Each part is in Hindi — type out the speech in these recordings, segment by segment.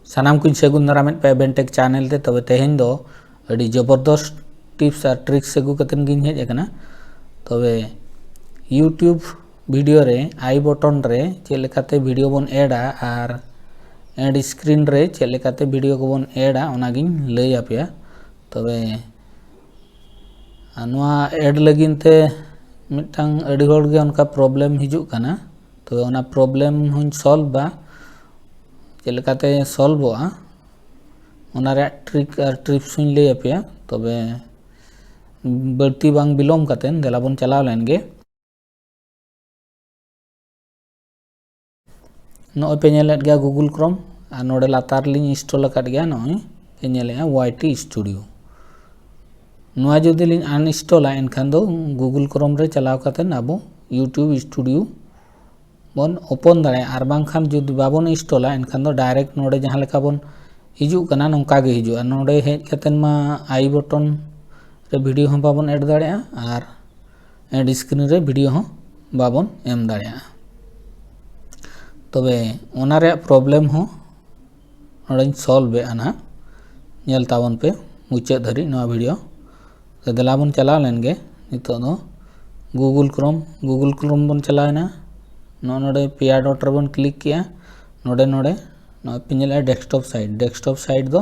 सानाम कुछ सेगुन दारामें पे बेंटेक चैनल ते तबे तेहेन दो अड़ी जबरदस्त टिप्स और ट्रिक्स सेगु कतन गिन हेज एकना तबे यूट्यूब वीडियो रे आई बटन रे चेक लेकाते वीडियो बन एडा और एड स्क्रीन रे चेक लेकाते वीडियो को बन एडा ओना गिन लई आपेया तबे अनुआ एड लगिन ते मिटंग अड़ी होड़ गे उनका प्रॉब्लम हिजुग कना तबे ओना प्रॉब्लम हुन सॉल्व बा चेलकाते सॉल्व होआ ओना रे ट्रिक और टिप्स हुन ले आपेया तबे बढ़ती बांग बिलोम कातेन देला बन चलाव लेनगे नॉय पे नेलेट गया गूगल क्रोम आ नोडे लातार लिंग इंस्टॉल कर गया नॉय पे नेले वाईटी स्टूडियो नोआ जुदी लिंग अनइंस्टॉल एनखान दो गूगल क्रोम रे चलाव कातेन आबो यूट्यूब स्टूडियो बन ओपन दाड़े और बांखान जुदी बाबन इंस्टॉल एनखान दो डायरेक्ट नोडे जहां लेका बन हिजुग कना नोंका गे हिजुआ नोडे हेज कातेन मा आई बटन रे वीडियो हम बाबन ऐड दाड़ेया और एड स्क्रीन रे वीडियो हम बाबन एम दाड़ेया तबे ओना रे प्रॉब्लम हो नोडे सॉल्व आना नेल ताबन पे मुचाद धरी नोआ वीडियो तो देला बन चलाव लेनगे नितो दो गूगल क्रोम बन चलावना नोडे पिया डॉट रे बन क्लिक किया नोडे नोडे नोए पे नेला डेस्कटॉप साइट दो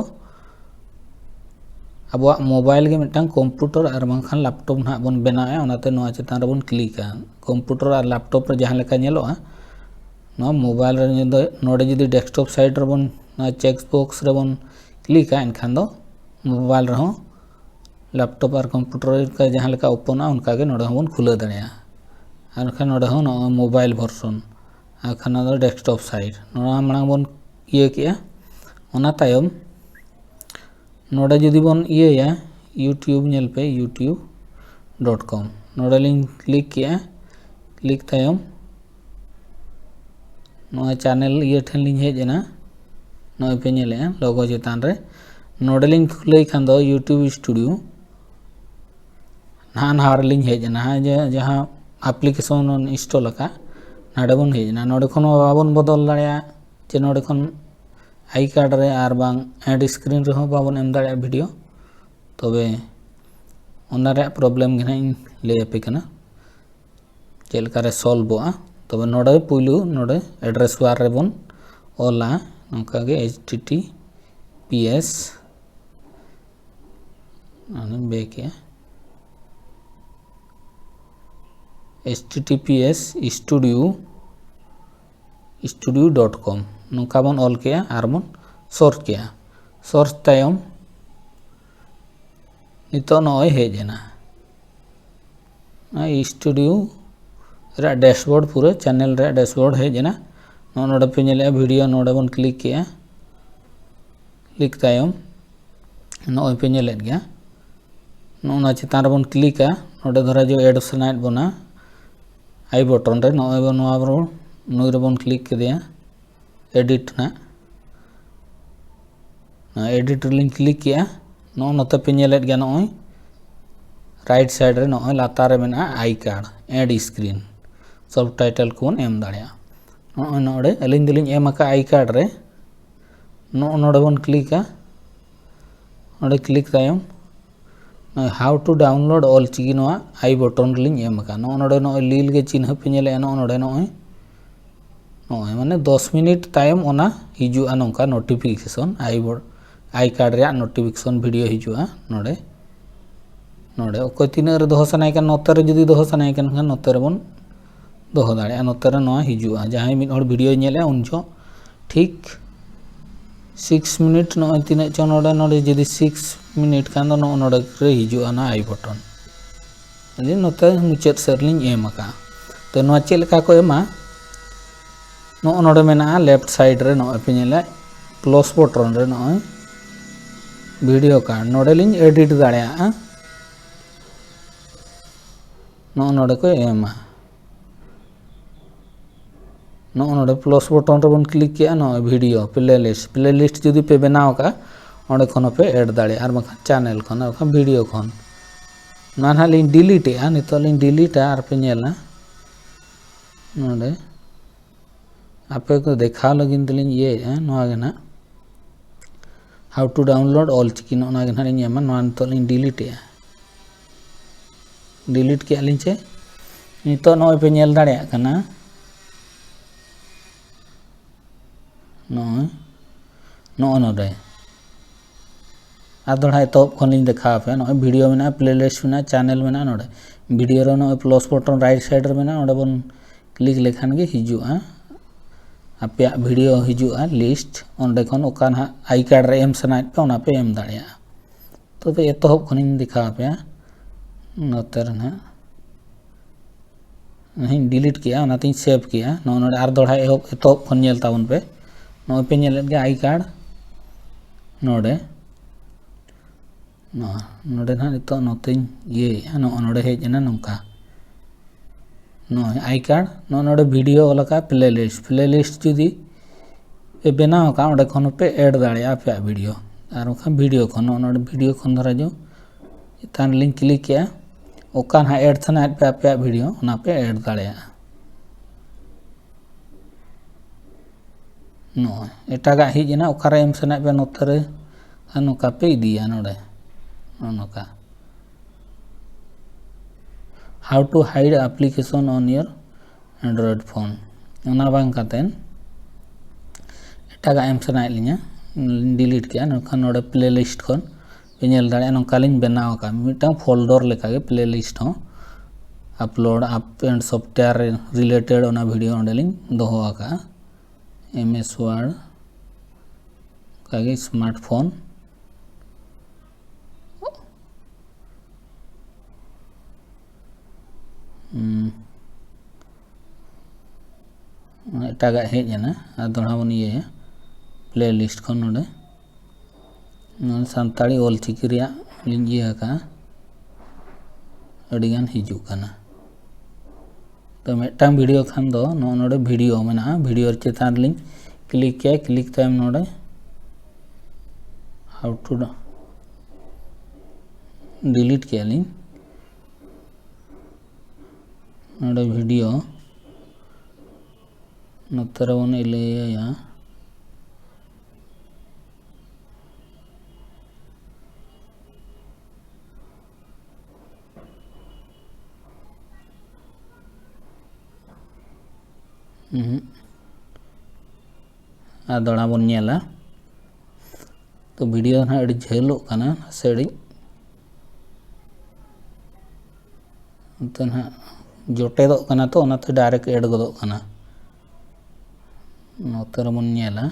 अब मोबाइल के मिटन कंप्यूटर और बांखान लैपटॉप ना बन बनाया ओनाते नोआ चेतान रे बन क्लिका कंप्यूटर और लैपटॉप रे जहां लेका नेलोआ नोआ मोबाइल रे नोडे जुदी डेस्कटॉप साइट रे बन चेक बॉक्स रे बन क्लिका एनखान दो मोबाइल रे लैपटॉप और कंप्यूटर का जहां लेका ओपन उनका के नोडे बन खुला दाड़ेया आरखान नोडे हो मोबाइल वर्सन आखान दो डेस्कटॉप साइट नोडा मांग बन इये किया ओना तायम नोडे जुदी बन इया यूट्यूब नेल पे youtube.com नोडे लिंग क्लिक किया क्लिक तायम नोआ चैनल इये ठन लिंग हेजना नोए पे नेले लोगो चेतान रे नोडे लिंग खुले खान दो यूट्यूब स्टूडियो ना हार लिंग हेजना जहां एप्लीकेशन इंस्टॉल का नाडे बन हेजना नोडे खन बाबन बदल दाड़ेया जे नोडे खन आई कार्ड रे आर बांग एड स्क्रीन रे हो बाबन एम दाड़ेया वीडियो तबे ओना रे प्रॉब्लम गे ना ले आपे कना चेलका रे सॉल्व होआ तबे नोडे पुइलु नोडे एड्रेस बार रे बन ओला नोका गे https आने बेके https studio.com नोका बन ऑल किया आर बन सर्च किया सर्च तायम नितो नॉय हेजना स्टूडियो रे डैशबोर्ड पूरे चैनल रे डैशबोर्ड हेजना नोडे पे नेले वीडियो नोडे बन क्लिक किया क्लिक तायम नॉय पे नेलेट गया नोना चेतान रे बन क्लिका नोडे धरा जो एड सनाइट बना आई बटन रे नॉय बन नुई रे बन क्लिक किया एडिट ना एडिट लिंग क्लिक किया नोते पे नेलेट गया नॉय राइट साइड रे नॉय लातार रे मेना आई कार्ड एड स्क्रीन सब टाइटल को बन एम दाड़ेया नॉय नोडे अलिंग दिलिंग एम का आई कार्ड रे नोडे बन क्लिका नोडे क्लिक तायम हाउ टू डाउनलोड ऑल चिगी नोआ आई बटन लिंग एम का नोडे नॉय लील गे चिन्ह पे नेले नोडे नॉय माने 10 मिनट तायम ओना हिजुआ नोंका नोटिफिकेशन आई कार्ड रे नोटिफिकेशन वीडियो हिजुआ नोडे नोडे ओको तीना रे दोह सनाय कान नोते रे जुदी दोह सनाय कान नोते रे बन दोह दाड़े नोते रे नोआ हिजुआ जहां मिड हर वीडियो नेले उनजो ठीक 6 मिनट नोय तीना च नोडे जुदी 6 मिनट कान दो नोडे रे हिजुआ ना आई बटन अली नोते मुचाद सरलिंग एम का तो नोआ चेक लेका को एमा नोडे मेना लेफ्ट साइड रे नोय पे नेले प्लस बटन रे नोय वीडियो कार्ड नोडे लिंग एडिट दाड़ेया नोडे को एमा नोडे प्लस बटन रे बन क्लिक किया नो वीडियो प्लेलिस्ट जुदी पे बनाव का ओंडे खन पे ऐड दाड़े आर बखा चैनल खन बखा वीडियो खन ना लिंग डिलीट ए नितो लिंग डिलीट आर पे नेला नोडे आपे को देखा लगिन तलिंग ये नोआ गे ना हाउ टू डाउनलोड ऑलचिकी नोना गे ना लिंग एमा नोना नितो लिंग डिलीट के लिंग चे नितो नोय पे नेल दाड़ेया कना नोय नोडे आ दोड़ा एतोब खन लिंग देखा पे नोय वीडियो में प्लेलिस्ट में चैनल में नोडे वीडियो रे नोय प्लस बटन राइट साइड रे में नोडे बन क्लिक लेखान गे हिजुआ आपे वीडियो हिजुआ लिस्ट ओंडे खन ओका ना आई कार्ड रे एम सनाइट पे ओना पे एम दाड़ेया तो पे एतोब खन लिंग देखा पे नोते रे ना नहीं डिलीट किया ओनाते सेव किया नोडे आर दोड़ा एतोब खन नेल ताबन पे नोय पे नेलेत गे आई कार्ड नोडे नोडे ना नितो नोते ये नोडे हेजना नोका नोय आई कार्ड नोडे वीडियो वाला प्लेलिस्ट जुदी पे बनाव का ओंडे खन पे ऐड दाड़ेया पे वीडियो आर वीडियो खन नोडे वीडियो खन धरा जो इतान लिंक क्लिक किया ओका ना ऐड थना पे पे वीडियो ओना पे ऐड दाड़ेया नोय एटागा हिजना ओकारे एम सना पे नोतरे नोका पे इदिया नोडे नोका how to hide application on your android phone ओना बांग कातेन एटागा एम सना लिंगा डिलीट किया नोखा नोडे प्लेलिस्ट खन पे नेल दाड़े नोका लिंग बनाव का मिटा फोल्डर लेका गे प्लेलिस्ट हो अपलोड आप एंड सॉफ्टवेयर रिलेटेड ओना वीडियो ओंडे लिंग दोहो का एमएस वर्ड कागे स्मार्टफोन एटागा हेजना आ दोड़ा बन ये प्लेलिस्ट खन नोडे सानताड़ी ऑलचिकी रिया लिंग ये का अडिगान हिजू कना तो मेटांग वीडियो खान दो नोडे वीडियो मेना वीडियो चेतान लिंग क्लिक किया क्लिक तायम नोडे हाउ टू डिलीट किया लिंग नोडे वीडियो नोतर बन इलेया आ दोड़ा बन नेला तो वीडियो ना अड़ी झेलो कना सेड़ी तो ना जोटे दो कना तो ओनाते डायरेक्ट ऐड गदो कना नोतर बन नेला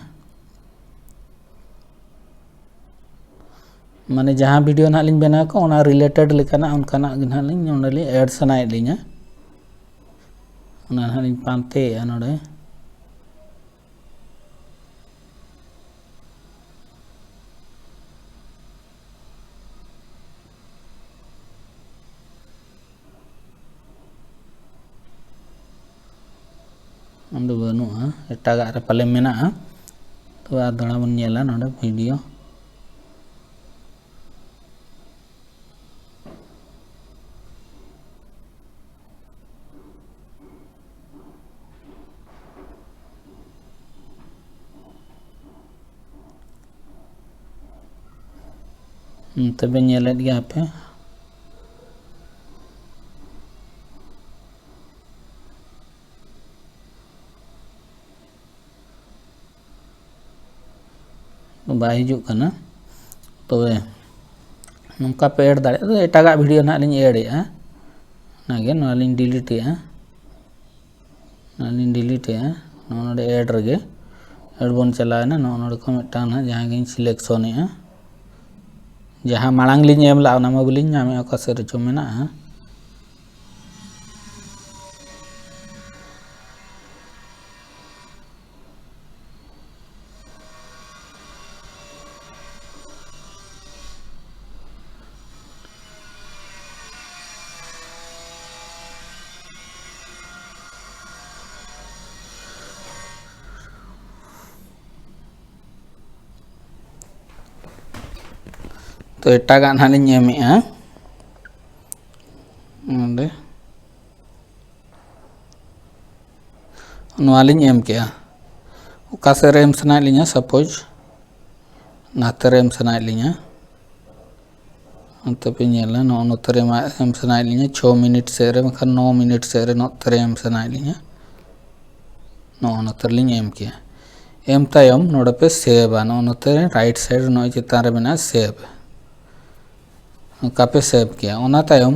माने जहाँ वीडियो ना लिंग बना को ओना रिलेटेड लेकाना उनकाना ना लिंग ओंडे ऐड सनाए लिंगा ओना ना लिंग पांते नोडे अंदर बनुआ एटागा रे पाले मेना तो आ दोड़ा बन नेला नोडे वीडियो तबे नेलेत गया पे बाय हिजुग कना तो नोका पे ऐड दाड़े तो एटागा वीडियो ना लिंग ऐडेया नागे ना लिंग डिलीटेया ना लिंग डिलीटेया नोडे ऐड रगे ऐड बन चलाना नोडे को मिटान ना जहां गिन सिलेक्शन है जहां मांग लिंग एम ला ना मबलिंग नामे ओका से रचो मेना तो एटागा ना लिंग एमेआ नोडे नोआ लिंग एम किया ओका से एम सना लिंगा सपोज नाते एम सानायेद लिया अंत पे नेला नोते एम सानायेद लिया 6 मिनट सेरे बखान 9 मिनट सेरे नोते एम सानायेद लिया नोते लिंग एम किया एम तायम नोडे पे सेव नोते राइट साइड नो चितान रे मेना सेव कापे सेव किया ओना तायम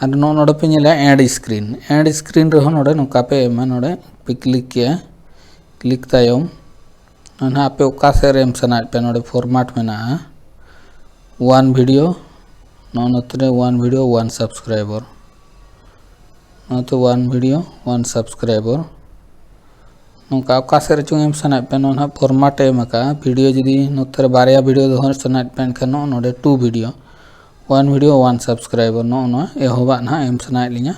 और नोडे पे नेला एड स्क्रीन रे नोडे नोका पे एमा नोडे पे क्लिक किया क्लिक तायम ना पे ओका सेरे एम सानायेद पे नोडे फॉर्मेट मेना वन वीडियो नोते वन वीडियो वन सब्सक्राइबर नोते वन वीडियो वन सब्सक्राइबर नौका ओका सेरे चुंग एम सानायेद पे ना फॉर्मेट एम का वीडियो जदी नोते बारया वीडियो दो सानायेद पे एनखान नोडे 2 video one video one subscriber नो एहबा ना एम सानायेद लिया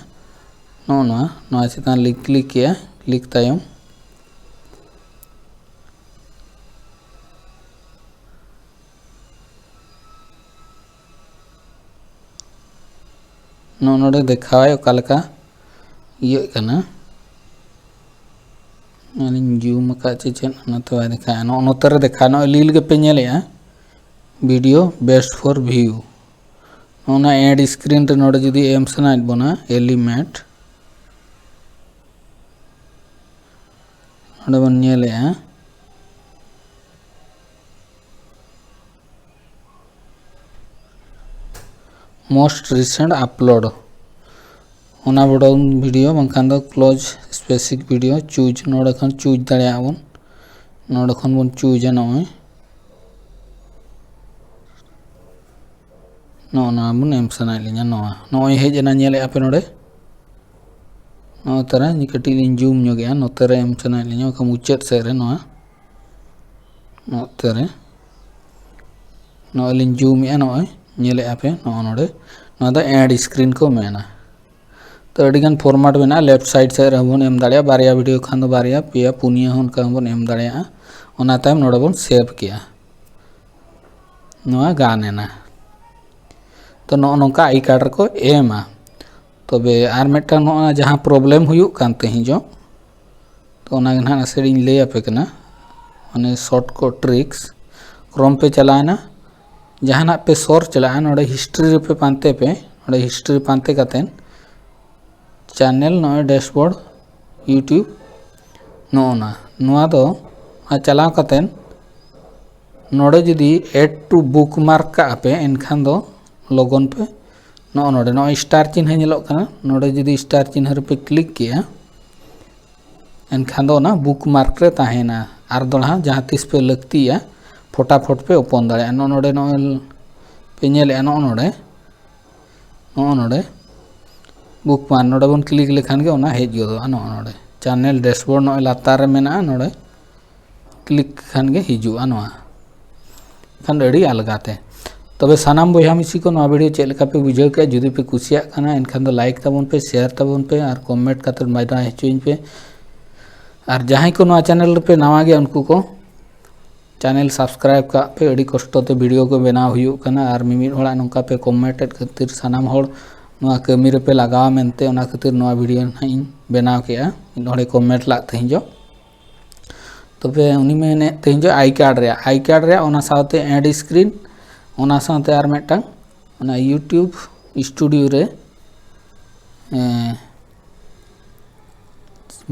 नो चितान लिंक क्लिक किया क्लिक तायम नोडे देखावे ओकालेका ये कना जूम का चेन नोते देखा नोते देखा नो लील के पे नेलेया वीडियो बेस्ट फॉर व्यू नोना एड स्क्रीन रे नोडे जदी एम सानायेद बोना एलिमेंट नोडे बन नेलेया मोस्ट रिसेंट अपलोड ओना बड़ो वीडियो बंखान दो क्लोज स्पेसिफिक वीडियो चूज नोडे खन चूज दाड़िया बन नोडे खन बन चूज नोय ना बन एम सानायेद लिया नोय हेजना नेले आपे नोडे नोतरे नि कटी लिन जूम ᱧᱚᱜᱮᱟ नोतरे एम सानायेद लिया का मुचाद सेरे नोतरे नो लिन जूम या नोय नेले आपे नोडे नो एड स्क्रीन को मेना तो अडिगान फॉर्मेट मेना लेफ्ट साइड से बन एम दाड़िया बारया वीडियो खान दो बारया पेया पुनिया होनका बन एम दाड़िया ओना तायम नोडे बन सेव किया नोआ गानेना तो नोका आई कार्ड को एमा तबे आर मेटा नो जहां प्रॉब्लम हुयुक कान तेहिजो तो ओना गना नासेड़ी ले आपे कना माने शॉर्ट को ट्रिक्स क्रोम पे चलाना जहां पे सोर चला नोडे हिस्ट्री पे पानते पे नोडे हिस्ट्री पानते कातेन चैनल नो डैशबोर्ड यूट्यूब नोआ दो चलाव कातेन नोडे जदी एड टू बुकमार्क का पे एनखान दो लगन पे नोडे नो स्टार चिन्ह नेलोग कना नोडे जदी स्टार चिन्ह रे पे क्लिक किया एनखान दो ना बुकमार्क रे ताहेना आर दोड़ा जहां तिस पे लगतिया फटाफट पे ओपन दाड़े नोडे नो पे नेले नोडे बुकमार्क नोडे बन क्लिक लेखान के ओना हेज गदो नोडे चैनल डैशबोर्ड नो लातार रे मेना नोडे क्लिक खान के हिजुआ नोआ खान अड़ी अलगाते तबे सानाम बया मिसी को वीडियो चेक लेका पे बुझाव के जुदी पे कुसिया खाना एनखान दो लाइक ताबन पे शेयर ताबन पे और कमेंट काते बायदा हेचुइन पे और जहां को नोआ चैनल पे नवा गया उनको को चैनल सब्सक्राइब का पे अड़ी कष्ट ते वीडियो को बनाव हुयुक कना और मिमिद होड़ा नोका पे कमेंट खातिर सानाम होड़ नोआ कमी रे पे लगावा मेनते ओना खातिर नोआ वीडियो नाइन बनाव केया इन होड़े कमेंट ला तेहिजो तबे उनी मेने तेहिजो आई कार्ड रे ओना साथे एड स्क्रीन ओना साथे आर मेटांग ओना यूट्यूब स्टूडियो रे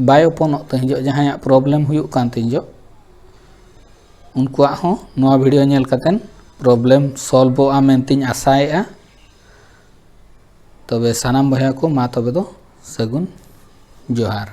बाय ओपन तेहिजो जहां प्रॉब्लम हुयुक कान तेहिजो उनकुआ हो नोआ वीडियो नेल कातेन प्रॉब्लम सॉल्व आ मेनतिन आशाएआ तबे सानाम बया को मा तबे दो सगुन जोहार।